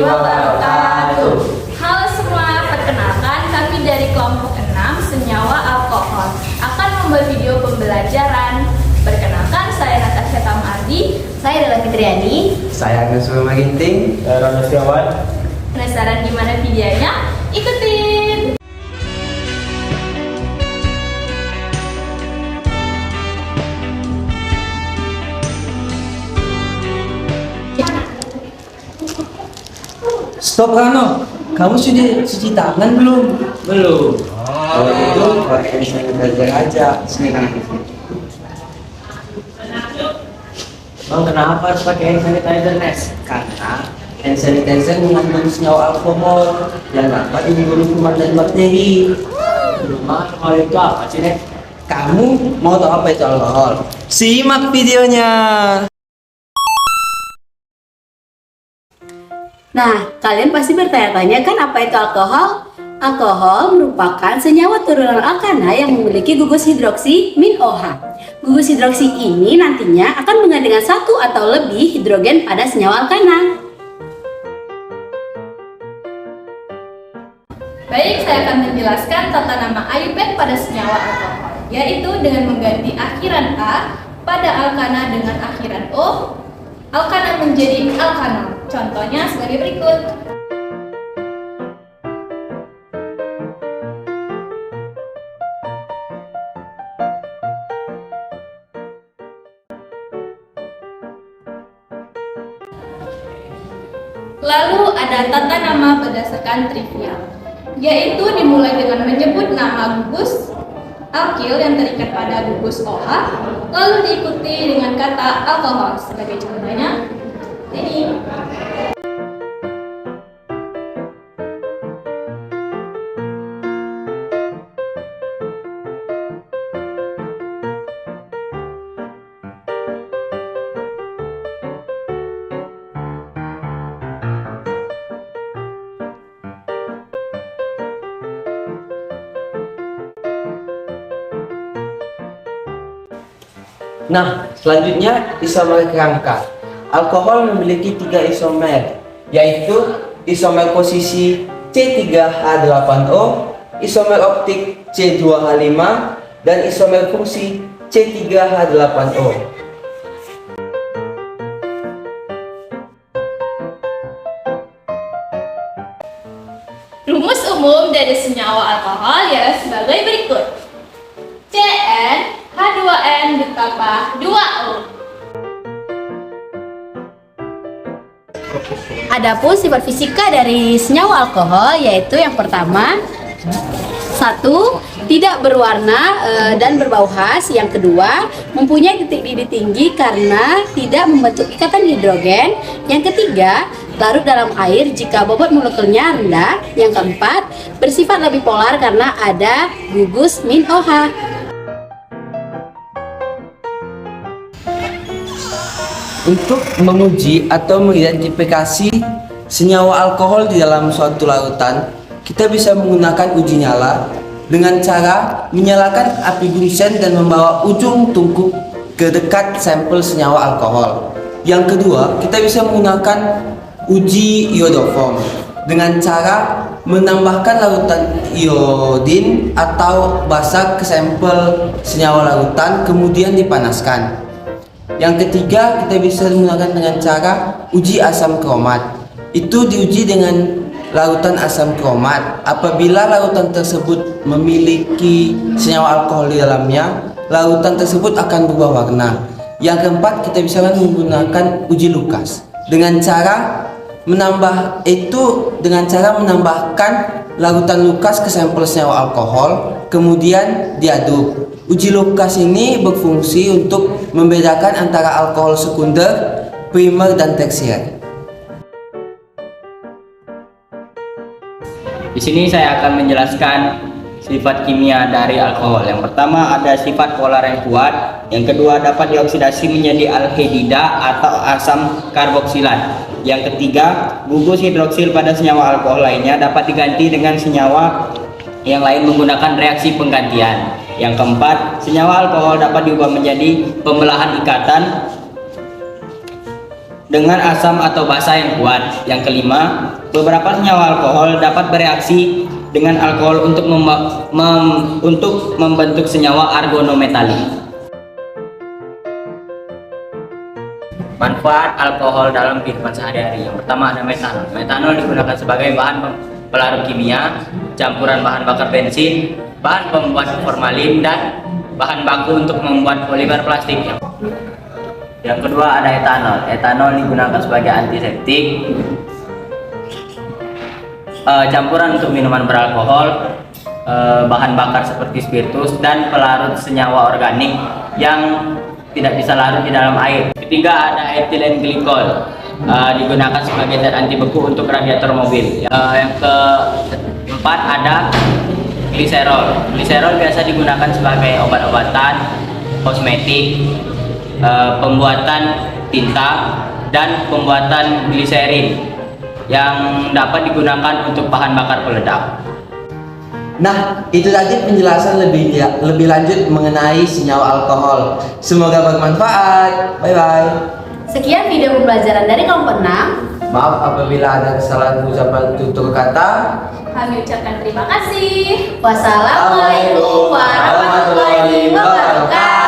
warahmatullahi wabarakatuh. Halo semua, perkenalkan kami dari kelompok 6 senyawa alkohol akan membuat video pembelajaran. Perkenalkan, saya Natasha Tamardi. Saya adalah Fitriani. Saya Agus Maginting. Saya Ronald Setiawan. Penasaran gimana videonya? Ikutin! Stop Rano, kamu sudah cuci tangan belum? Belum. Kalau itu pakai hand sanitizer aja. Sini kan. Bang, kenapa harus pakai hand sanitizer, Nes? Karena hand sanitizer mengandung senyawa alkohol yang dapat membunuh kuman dan bakteri. Kalau itu apa sih, Nes? Kamu mau tahu apa itu alkohol? Simak videonya. Nah, kalian pasti bertanya-tanya kan apa itu alkohol? Alkohol merupakan senyawa turunan alkana yang memiliki gugus hidroksi min OH. Gugus hidroksi ini nantinya akan mengandungkan satu atau lebih hidrogen pada senyawa alkana. Baik, saya akan menjelaskan tata nama IUPAC pada senyawa alkohol, yaitu dengan mengganti akhiran A pada alkana dengan akhiran O, alkana menjadi alkanol. Contohnya sebagai berikut. Lalu ada tata nama berdasarkan trivial, yaitu dimulai dengan menyebut nama gugus alkil yang terikat pada gugus OH, lalu diikuti dengan kata alkohol. Sebagai contohnya, ini. Nah, selanjutnya isomer kerangka. Alkohol memiliki 3 isomer, yaitu isomer posisi C3H8O, isomer optik C2H5, dan isomer fungsi C3H8O. Rumus umum dari senyawa alkohol ya sebagai berikut. Cn H2n ditambah 2O. Adapun sifat fisika dari senyawa alkohol yaitu yang pertama, satu, tidak berwarna dan berbau khas. Yang kedua, mempunyai titik didih tinggi karena tidak membentuk ikatan hidrogen. Yang ketiga, larut dalam air jika bobot molekulnya rendah. Yang keempat, bersifat lebih polar karena ada gugus min OH. Untuk menguji atau mengidentifikasi senyawa alkohol di dalam suatu larutan, kita bisa menggunakan uji nyala dengan cara menyalakan api bunsen dan membawa ujung tungku ke dekat sampel senyawa alkohol. Yang kedua, kita bisa menggunakan uji iodoform dengan cara menambahkan larutan iodin atau basa ke sampel senyawa larutan kemudian dipanaskan. Yang ketiga, kita bisa menggunakan dengan cara uji asam kromat. Itu diuji dengan larutan asam kromat. Apabila larutan tersebut memiliki senyawa alkohol di dalamnya, larutan tersebut akan berubah warna. Yang keempat, kita bisa menggunakan uji Lukas dengan cara menambahkan larutan Lukas ke sampel senyawa alkohol, kemudian diaduk. Uji Lukas ini berfungsi untuk membedakan antara alkohol sekunder, primer, dan tersier. Di sini saya akan menjelaskan sifat kimia dari alkohol. Yang pertama ada sifat polar yang kuat. Yang kedua dapat dioksidasi menjadi aldehyda atau asam karboksilat. Yang ketiga, gugus hidroksil pada senyawa alkohol lainnya dapat diganti dengan senyawa yang lain menggunakan reaksi penggantian. Yang keempat, senyawa alkohol dapat diubah menjadi pembelahan ikatan dengan asam atau basa yang kuat. Yang kelima, beberapa senyawa alkohol dapat bereaksi dengan alkohol untuk untuk membentuk senyawa organometalik. Manfaat alkohol dalam kehidupan sehari-hari. Yang pertama ada metanol. Metanol digunakan sebagai bahan pelarut kimia, campuran bahan bakar bensin, bahan pembuat formalin, dan bahan baku untuk membuat polimer plastik. Yang kedua ada etanol. Etanol digunakan sebagai antiseptik, campuran untuk minuman beralkohol, bahan bakar seperti spiritus, dan pelarut senyawa organik yang tidak bisa larut di dalam air. Ketiga ada etilen glikol, digunakan sebagai zat anti beku untuk radiator mobil. Yang keempat ada gliserol. Gliserol biasa digunakan sebagai obat-obatan, kosmetik, pembuatan tinta, dan pembuatan gliserin yang dapat digunakan untuk bahan bakar peledak. Nah, itu tadi penjelasan lebih lanjut mengenai senyawa alkohol. Semoga bermanfaat. Bye-bye. Sekian video pembelajaran dari kelompok 6. Maaf apabila ada kesalahan ucapan tutur kata. Kami ucapkan terima kasih. Wassalamualaikum warahmatullahi wabarakatuh.